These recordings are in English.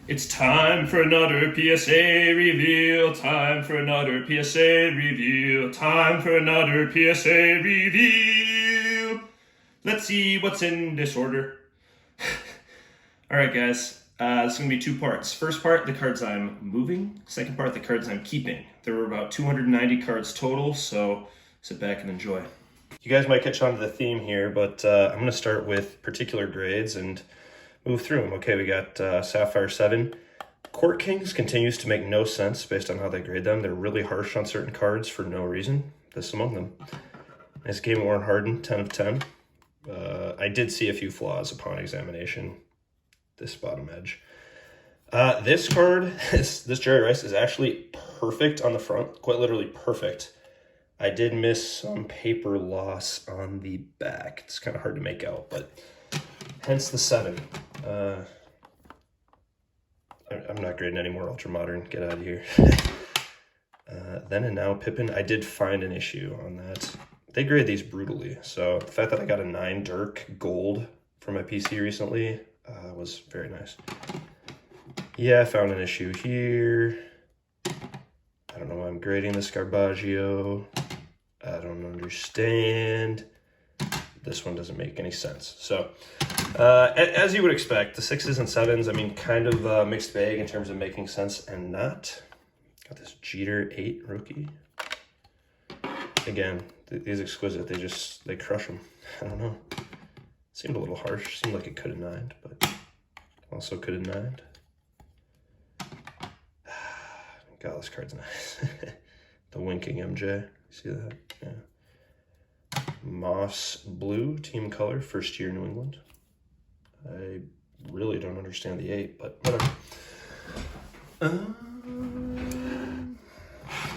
It's time for another PSA reveal. Time for another PSA reveal. Time for another PSA reveal. Let's see what's in this order. All right, guys. This is going to be two parts. First part, the cards I'm moving. Second part, the cards I'm keeping. There were about 290 cards total, so sit back and enjoy. You guys might catch on to the theme here, but I'm going to start with particular grades and move through them. Okay, we got Sapphire 7. Court Kings continues to make no sense based on how they grade them. They're really harsh on certain cards for no reason. This among them. Nice Game Worn Harden, 10 of 10. I did see a few flaws upon examination. This bottom edge. This card, this Jerry Rice, is actually perfect on the front. Quite literally perfect. I did miss some paper loss on the back. It's kind of hard to make out, but hence the 7. I'm not grading any more Ultra Modern. Get out of here. Then and Now Pippin. I did find an issue on that. They grade these brutally. So the fact that I got a 9 Dirk Gold for my PC recently was very nice. Yeah, I found an issue here. I don't know why I'm grading this Garbaggio. I don't understand. This one doesn't make any sense. So, as you would expect, the 6s and 7s, I mean, kind of a mixed bag in terms of making sense and not. Got this Jeter 8 rookie. Again, these exquisite, they crush them. I don't know. Seemed a little harsh. Seemed like it could have 9'd, but also could have 9'd. God, this card's nice. The winking MJ. See that? Yeah. Moss Blue, team color, first year New England. I really don't understand the 8, but whatever.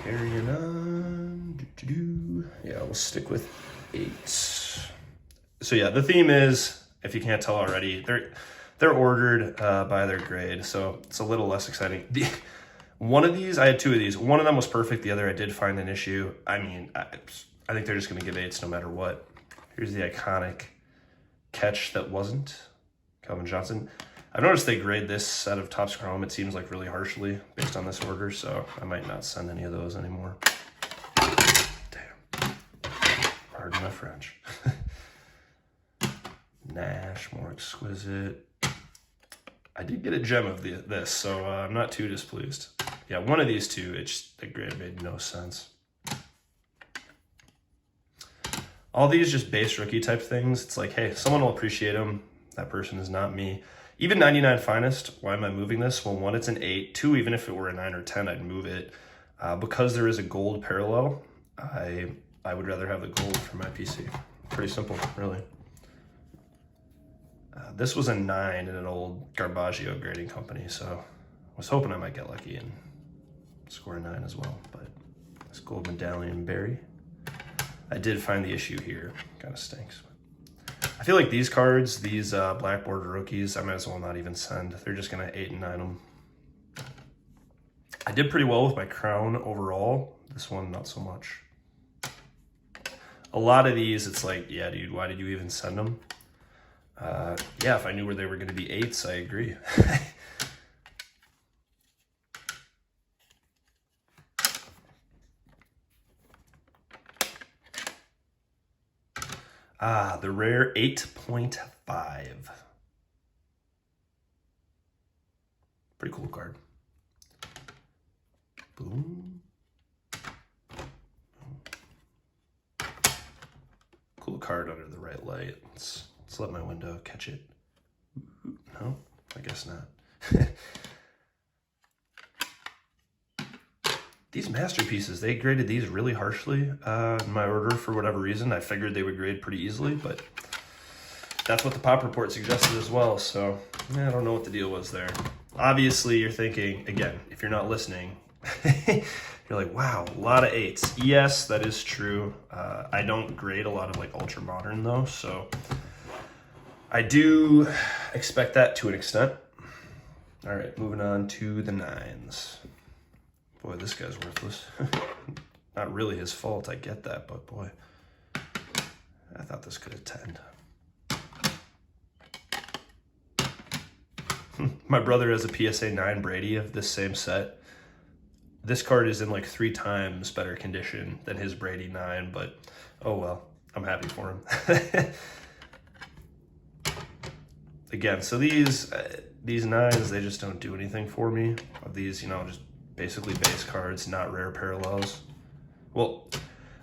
Carrying on. Yeah, we'll stick with 8s. So yeah, the theme is, if you can't tell already, they're ordered by their grade, so it's a little less exciting. One of these, I had 2 of these. One of them was perfect. The other, I did find an issue. I mean, I think they're just going to give 8s no matter what. Here's the iconic catch that wasn't. Calvin Johnson. I've noticed they grade this set of Topps Chrome, it seems like really harshly based on this order, so I might not send any of those anymore. Damn. Pardon my French. Nash, more exquisite. I did get a gem of this, so I'm not too displeased. Yeah, one of these two, the grade made no sense. All these just base rookie type things, it's like, hey, someone will appreciate them. That person is not me. Even 99 Finest, why am I moving this? Well, 1, it's an 8. 2, even if it were a 9 or 10, I'd move it. Because there is a gold parallel, I would rather have the gold for my PC. Pretty simple, really. This was a 9 in an old Garbaggio grading company, so I was hoping I might get lucky and score a 9 as well, but this gold medallion berry. I did find the issue here. Kind of stinks. I feel like these cards, these black border rookies, I might as well not even send. They're just going to 8 and 9 them. I did pretty well with my crown overall. This one, not so much. A lot of these, it's like, yeah, dude, why did you even send them? Yeah, if I knew where they were going to be 8s, I agree. The rare 8.5. Pretty cool card. Boom. Cool card under the right light. Let's let my window catch it. No, I guess not. These masterpieces, they graded these really harshly in my order for whatever reason. I figured they would grade pretty easily, but that's what the pop report suggested as well. So I don't know what the deal was there. Obviously, you're thinking, again, if you're not listening, you're like, wow, a lot of 8s. Yes, that is true. I don't grade a lot of like ultra modern though, so I do expect that to an extent. All right, moving on to the 9s. Boy, this guy's worthless. Not really his fault, I get that, but boy, I thought this could have 10'd. My brother has a PSA 9 Brady of this same set. This card is in like 3 times better condition than his Brady 9, but oh well, I'm happy for him. Again, so these 9s, they just don't do anything for me. These, you know, just basically base cards, not rare parallels. Well,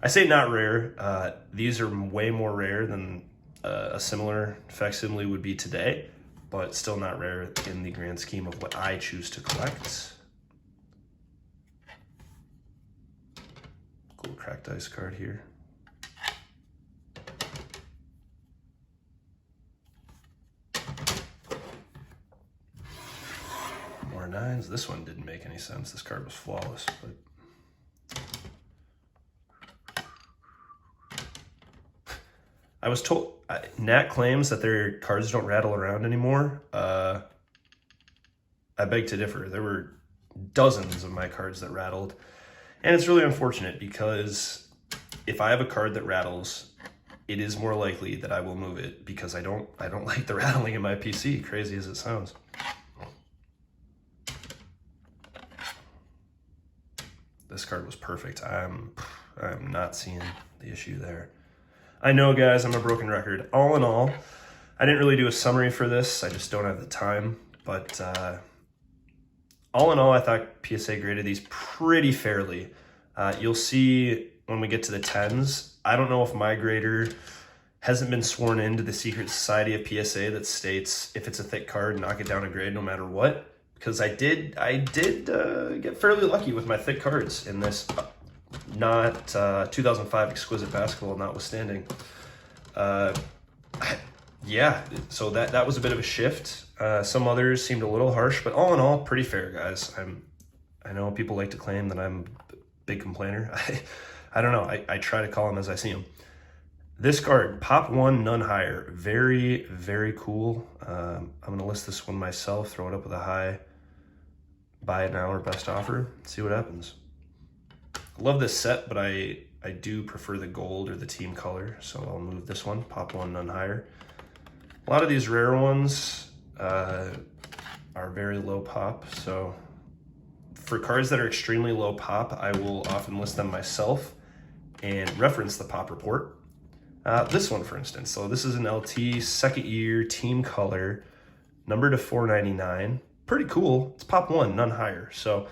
I say not rare. These are way more rare than a similar facsimile would be today, but still not rare in the grand scheme of what I choose to collect. Cool cracked ice card here. More 9s. This one didn't make any sense. This card was flawless, but I was told, Nat claims that their cards don't rattle around anymore. I beg to differ. There were dozens of my cards that rattled. And it's really unfortunate because if I have a card that rattles, it is more likely that I will move it because I don't like the rattling in my PC, crazy as it sounds. This card was perfect. I'm not seeing the issue there. I know, guys, I'm a broken record. All in all, I didn't really do a summary for this. I just don't have the time. But all in all, I thought PSA graded these pretty fairly. You'll see when we get to the 10s. I don't know if my grader hasn't been sworn into the secret society of PSA that states if it's a thick card, knock it down a grade no matter what. Because I did get fairly lucky with my thick cards in this. Not 2005 exquisite basketball notwithstanding. Yeah, so that was a bit of a shift. Some others seemed a little harsh, but all in all, pretty fair, guys. I know people like to claim that I'm a big complainer. I don't know. I try to call them as I see them. This card, Pop 1, none higher. Very, very cool. I'm going to list this one myself, throw it up with a high. Buy it now or best offer. See what happens. I love this set, but I do prefer the gold or the team color, so I'll move this one. Pop 1, none higher. A lot of these rare ones are very low pop, so for cards that are extremely low pop, I will often list them myself and reference the pop report. This one, for instance. So this is an LT, second year, team color, numbered to 499. Pretty cool. It's Pop 1, none higher. So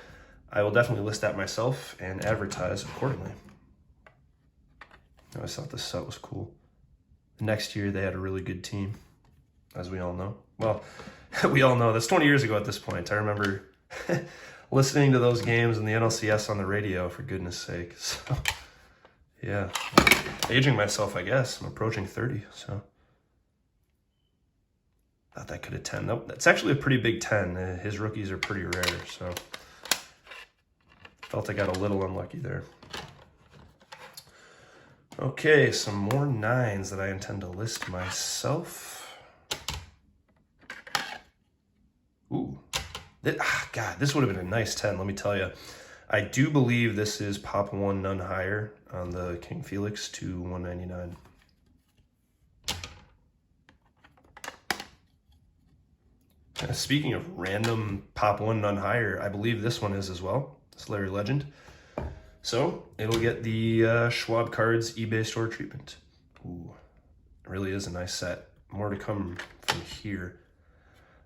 I will definitely list that myself and advertise accordingly. I always thought this set was cool. Next year, they had a really good team, as we all know. Well, we all know. That's 20 years ago at this point. I remember listening to those games in the NLCS on the radio, for goodness sake. So, yeah. Aging myself, I guess. I'm approaching 30, so. Thought that could have 10. Nope, that's actually a pretty big 10. His rookies are pretty rare, so. Felt I got a little unlucky there. Okay, some more 9s that I intend to list myself. Ooh. God, this would have been a nice 10, let me tell you. I do believe this is Pop 1, none higher on the King Felix to 199. Speaking of random Pop 1, none higher, I believe this one is as well. It's Larry Legend. So it'll get the Schwab Cards eBay store treatment. Ooh, it really is a nice set. More to come from here.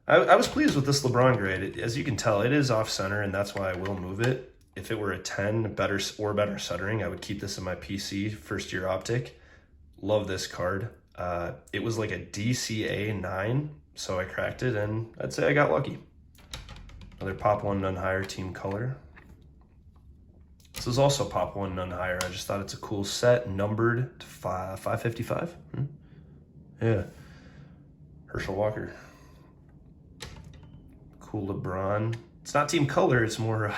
I was pleased with this LeBron grade. As you can tell, it is off center, and that's why I will move it. If it were a 10, better centering, I would keep this in my PC, first year optic. Love this card. It was like a DCA 9, so I cracked it, and I'd say I got lucky. Another Pop 1, none higher, team color. This is also Pop 1, none higher. I just thought it's a cool set, numbered to 555. Yeah. Herschel Walker. Cool LeBron. It's not team color, it's more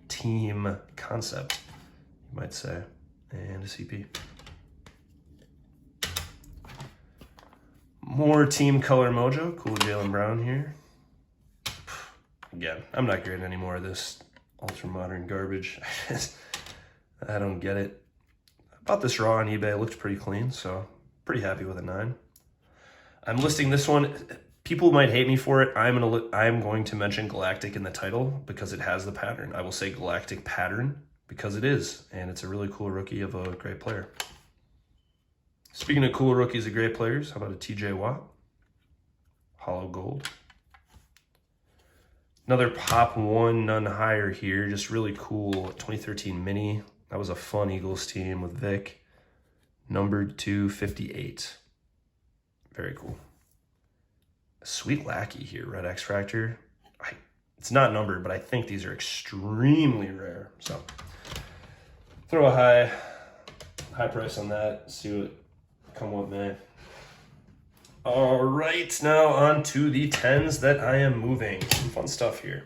team concept, you might say. And a CP. More team color mojo. Cool Jaylen Brown here. Again, I'm not grading any more of this ultra modern garbage. I don't get it. I bought this raw on eBay. It looked pretty clean, so pretty happy with a 9. I'm listing this one People might hate me for it. I'm going to mention Galactic in the title because it has the pattern. I will say Galactic pattern because it is, and it's a really cool rookie of a great player. Speaking of cool rookies of great players, how about a TJ Watt? Hollow gold. Another pop 1, none higher here. Just really cool 2013 mini. That was a fun Eagles team with Vic. Numbered 258. Very cool. Sweet Lackey here, Red X Fractor. It's not numbered, but I think these are extremely rare. So throw a high price on that. See what come what may. All right, now on to the 10s that I am moving. Some fun stuff here.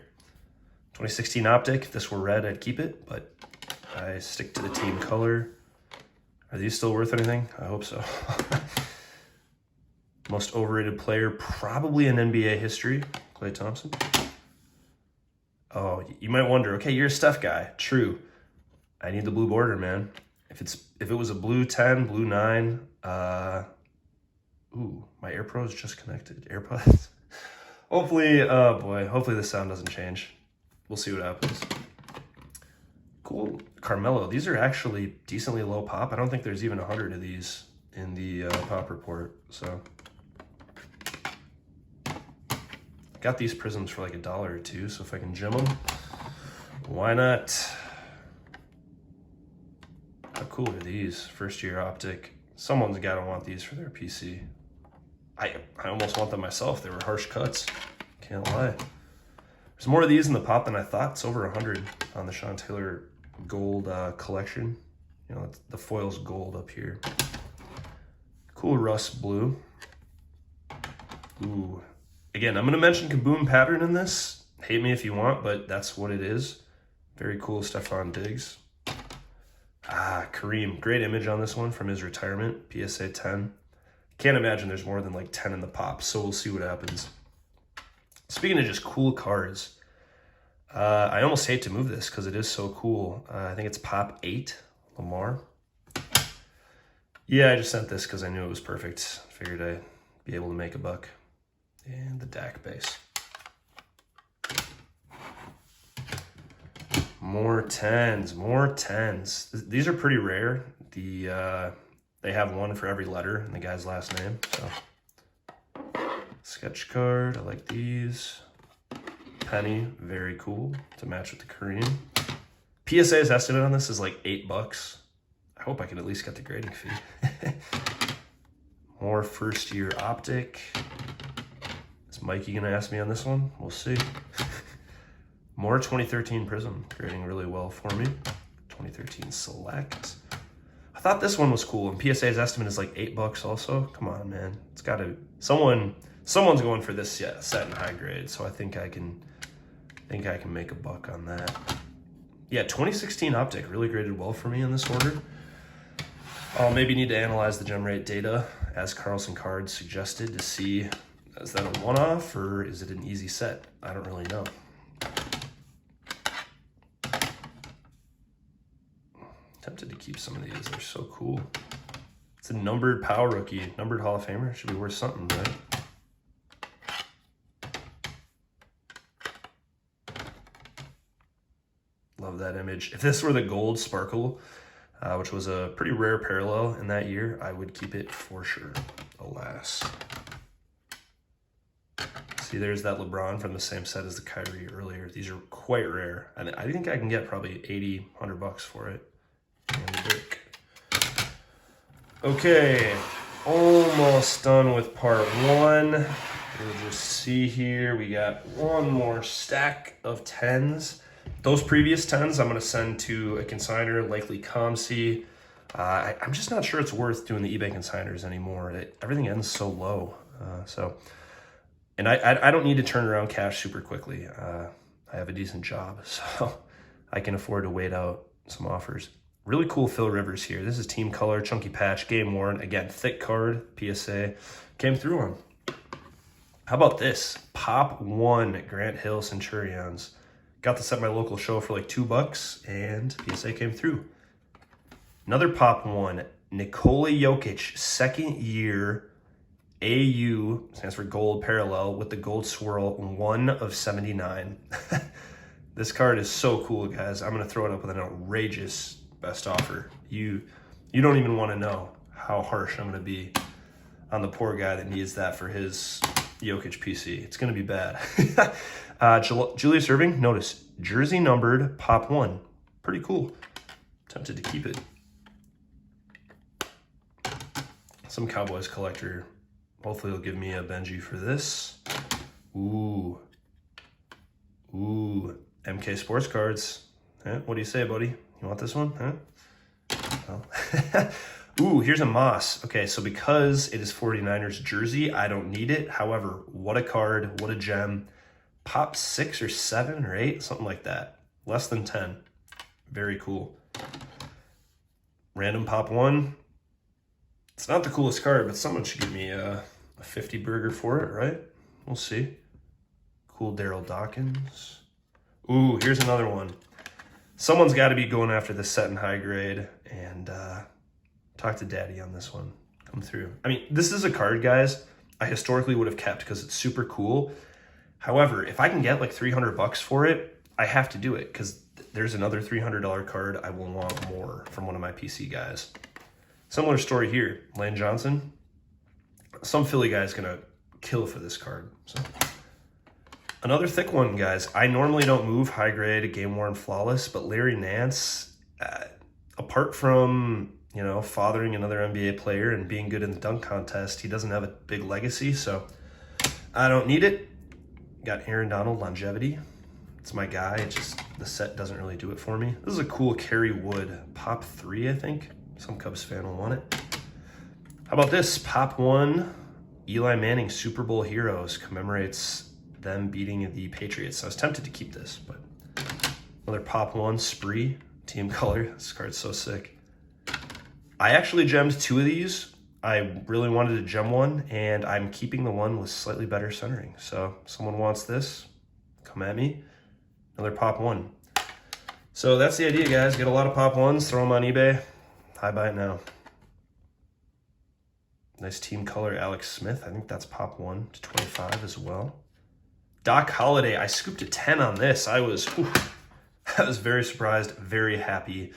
2016 Optic. If this were red, I'd keep it, but I stick to the team color. Are these still worth anything? I hope so. Most overrated player, probably in NBA history, Klay Thompson. Oh, you might wonder, okay, you're a Steph guy. True. I need the blue border, man. If it was a blue 10, blue 9, ooh, my AirPods just connected. AirPods. Hopefully, oh boy, hopefully the sound doesn't change. We'll see what happens. Cool. Carmelo. These are actually decently low pop. I don't think there's even 100 of these in the pop report, so. Got these prisms for like $1 or $2, so if I can gem them, why not? How cool are these? First year Optic. Someone's got to want these for their PC. I almost want them myself. They were harsh cuts. Can't lie. There's more of these in the pop than I thought. It's over 100 on the Sean Taylor gold collection. You know, the foil's gold up here. Cool rust blue. Ooh. Again, I'm going to mention Kaboom pattern in this. Hate me if you want, but that's what it is. Very cool Stephon Diggs. Kareem. Great image on this one from his retirement. PSA 10. Can't imagine there's more than like 10 in the pop, so we'll see what happens. Speaking of just cool cards, I almost hate to move this because it is so cool. I think it's pop 8, Lamar. Yeah, I just sent this because I knew it was perfect. Figured I'd be able to make a buck. And the DAC base. More 10s, more 10s. These are pretty rare. They have one for every letter in the guy's last name. So, sketch card, I like these. Penny, very cool to match with the Kareem. PSA's estimate on this is like $8. I hope I can at least get the grading fee. More first year Optic. Is Mikey gonna ask me on this one? We'll see. More 2013 Prism, grading really well for me. 2013 Select. I thought this one was cool, and PSA's estimate is like $8 also. Come on, man. It's gotta, someone's going for this set in high grade, so I think I can make a buck on that. Yeah, 2016 Optic really graded well for me in this order. I'll maybe need to analyze the gem rate data as Carlson Cards suggested to see, is that a one-off or is it an easy set? I don't really know. Tempted to keep some of these, they're so cool. It's a numbered power rookie, numbered Hall of Famer, should be worth something, right? Love that image. If this were the gold sparkle, which was a pretty rare parallel in that year, I would keep it for sure, alas. See, there's that LeBron from the same set as the Kyrie earlier. These are quite rare. And I think I can get probably 80, $100 for it. Okay, almost done with part 1. We'll just see here, we got one more stack of 10s. Those previous 10s I'm going to send to a consignor, likely ComC. I'm just not sure it's worth doing the eBay consigners anymore. Everything ends so low. And I don't need to turn around cash super quickly. I have a decent job, so I can afford to wait out some offers. Really cool Phil Rivers here. This is team color, chunky patch, game worn. Again, thick card, PSA. Came through on. How about this? Pop 1 Grant Hill Centurions. Got this at my local show for like $2 and PSA came through. Another Pop 1, Nikola Jokic, second year AU stands for gold parallel with the gold swirl, 1 of 79. This card is so cool, guys. I'm gonna throw it up with an outrageous best offer. You don't even want to know how harsh I'm gonna be on the poor guy that needs that for his Jokic PC. It's gonna be bad. Julius Erving, notice, jersey numbered, pop 1. Pretty cool. Tempted to keep it. Some Cowboys collector. Hopefully he'll give me a Benji for this. Ooh. MK Sports Cards. What do you say, buddy? You want this one? Oh. Ooh, here's a Moss. Okay, so because it is 49ers jersey, I don't need it. However, what a card, what a gem. Pop 6 or 7 or 8, something like that. Less than 10. Very cool. Random pop 1. It's not the coolest card, but someone should give me a 50 burger for it, right? We'll see. Cool Daryl Dawkins. Ooh, here's another one. Someone's got to be going after this set in high grade, and talk to Daddy on this one. Come through. I mean, this is a card, guys, I historically would have kept because it's super cool. However, if I can get like $300 for it, I have to do it because there's another $300 card I will want more from one of my PC guys. Similar story here. Lane Johnson. Some Philly guy's going to kill for this card. So another thick one, guys. I normally don't move high grade, game worn flawless, but Larry Nance, apart from, you know, fathering another NBA player and being good in the dunk contest, he doesn't have a big legacy, so I don't need it. Got Aaron Donald longevity. It's my guy. It just, the set doesn't really do it for me. This is a cool Kerry Wood pop 3, I think. Some Cubs fan will want it. How about this? Pop 1, Eli Manning Super Bowl Heroes, commemorates them beating the Patriots. I was tempted to keep this, but another pop 1, Spree, team color. This card's so sick. I actually gemmed 2 of these. I really wanted to gem one, and I'm keeping the one with slightly better centering. So if someone wants this, come at me. Another pop 1. So that's the idea, guys. Get a lot of pop 1s, throw them on eBay. Hi, buy it now. Nice team color, Alex Smith. I think that's pop 1 to 25 as well. Doc Holliday, I scooped a 10 on this. I was very surprised, very happy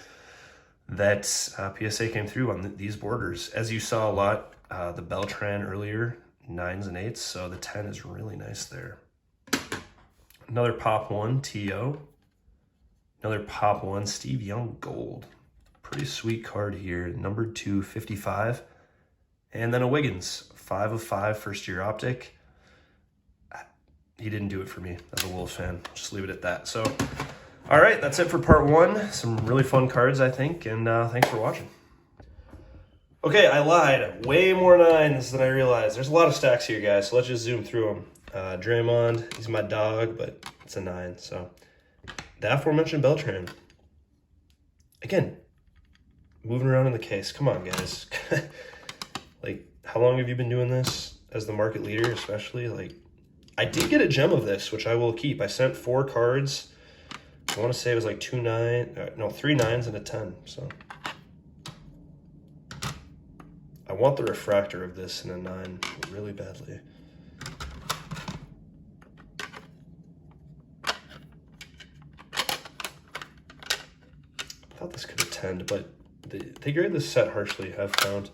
that PSA came through on these borders. As you saw a lot, the Beltran earlier, 9s and 8s, so the 10 is really nice there. Another pop 1, T.O. Another pop 1, Steve Young Gold. Pretty sweet card here, numbered 2, 55. And then a Wiggins, 5 of 5, first year optic. He didn't do it for me as a Wolves fan. Just leave it at that. So, all right, that's it for part 1. Some really fun cards, I think, and thanks for watching. Okay, I lied. Way more 9s than I realized. There's a lot of stacks here, guys, so let's just zoom through them. Draymond, he's my dog, but it's a 9. So, the aforementioned Beltran. Again, moving around in the case. Come on, guys. Like, how long have you been doing this as the market leader, especially? Like, I did get a gem of this, which I will keep. I sent 4 cards. I want to say it was like 3 9s and a 10. So I want the refractor of this in a 9 really badly. I thought this could attend, but they grade this set harshly, I've found.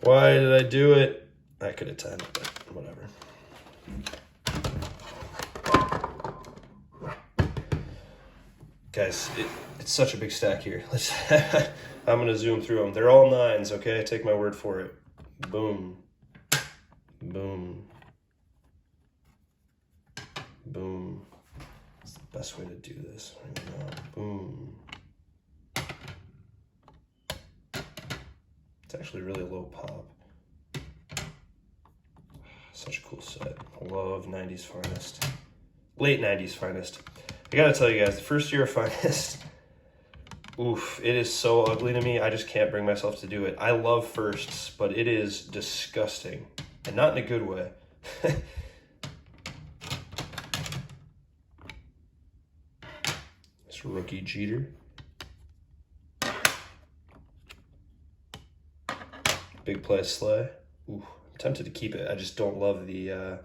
Why did I do it? I could attend, but whatever. Guys, it's such a big stack here. I'm gonna zoom through them. They're all 9s, okay? Take my word for it. Boom. Boom. Boom. That's the best way to do this. Boom. It's actually really low pop. Such a cool set. I love 90s Finest. Late 90s Finest. I gotta tell you guys, the first year of Finest, oof, it is so ugly to me. I just can't bring myself to do it. I love firsts, but it is disgusting. And not in a good way. This rookie Jeter. Big play sleigh. Ooh, I'm tempted to keep it. I just don't love the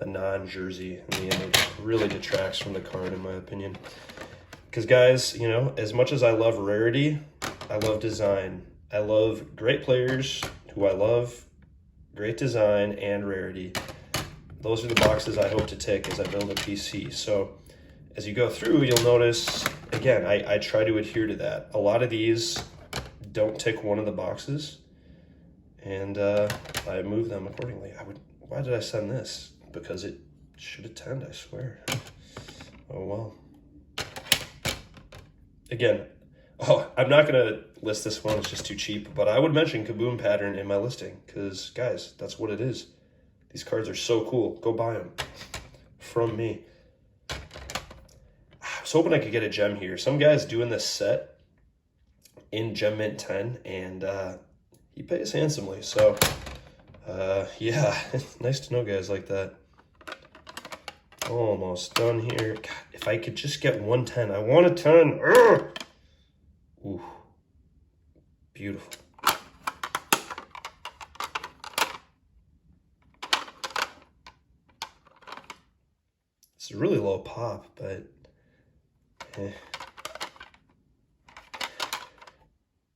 non-jersey in the image. It really detracts from the card, in my opinion. Because, guys, you know, as much as I love rarity, I love design. I love great players who I love, great design, and rarity. Those are the boxes I hope to tick as I build a PC. So as you go through, you'll notice, again, I try to adhere to that. A lot of these don't tick one of the boxes, and I move them accordingly. Why did I send this? Because it should attend, I swear. Oh, well. Again, I'm not going to list this one. It's just too cheap. But I would mention Kaboom Pattern in my listing because, guys, that's what it is. These cards are so cool. Go buy them from me. I was hoping I could get a gem here. Some guy's doing this set in Gem Mint 10, and he pays handsomely. So, yeah, nice to know guys like that. Almost done here. God, if I could just get 110. I want a 10. Ugh! Ooh. Beautiful. It's a really low pop, but eh.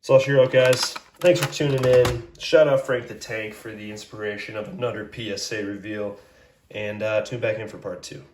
So cheer out, guys. Thanks for tuning in. Shout out Frank the Tank for the inspiration of another PSA reveal. And tune back in for part 2.